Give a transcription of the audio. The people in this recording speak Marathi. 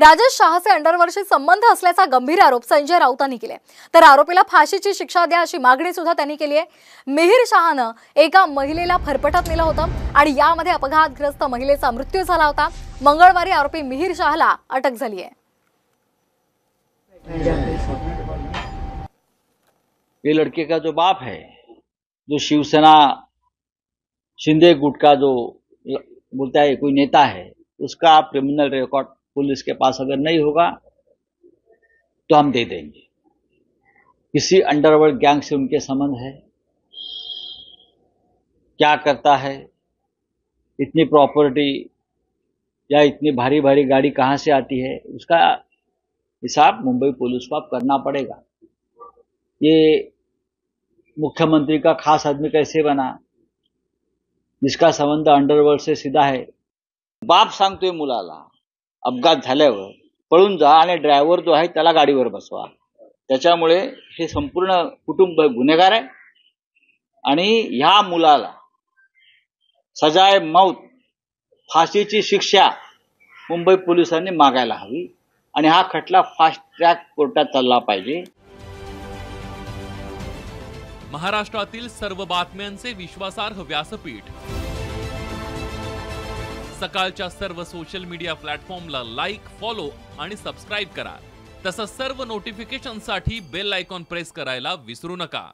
राजेश शहाचे अंडरवर्ल्डशी संबंध असल्याचा गंभीर आरोप संजय राऊतांनी केले, तर आरोपीला फाशीची शिक्षा द्या अशी मागणी सुद्धा त्यांनी केली आहे। मिहिर शहानं एका महिलेला फरफटत नेलं होतं आणि यामध्ये अपघातग्रस्त महिलेचा मृत्यू झाला होता। मंगळवारी आरोपी मिहिर शहाला अटक झाली आहे। ये लड़के का जो बाप है, जो शिवसेना शिंदे गुट का जो बोलता है कोई नेता है, उसका क्रिमिनल रिकॉर्ड पुलिस के पास अगर नहीं होगा तो हम दे देंगे। किसी अंडरवर्ल्ड गैंग से उनके संबंध है, क्या करता है, इतनी प्रॉपर्टी या इतनी भारी भारी गाड़ी कहां से आती है, उसका हिसाब मुंबई पुलिस को अब करना पड़ेगा। ये मुख्यमंत्री का खास आदमी कैसे बना, जिसका संबंध अंडरवर्ल्ड से सीधा है। बाप सांगतोय मुलाला अपघात झाल्यावर पळून जा आणि ड्रायव्हर जो आहे त्याला गाडीवर बसवा। त्याच्यामुळे हे संपूर्ण कुटुंब गुन्हेगार आहे आणि ह्या मुलाला सजाए मौत, फाशीची शिक्षा मुंबई पोलिसांनी मागायला हवी आणि हा खटला फास्ट ट्रॅक कोर्टात चालला पाहिजे। महाराष्ट्रातील सर्व बातम्यांचे विश्वासार्ह व्यासपीठ, सकाळच्या सर्व सोशल मीडिया प्लॅटफॉर्मला लाईक, फॉलो आणि सबस्क्राइब करा। तसंच सर्व नोटिफिकेशनसाठी बेल आयकॉन प्रेस करायला विसरू नका।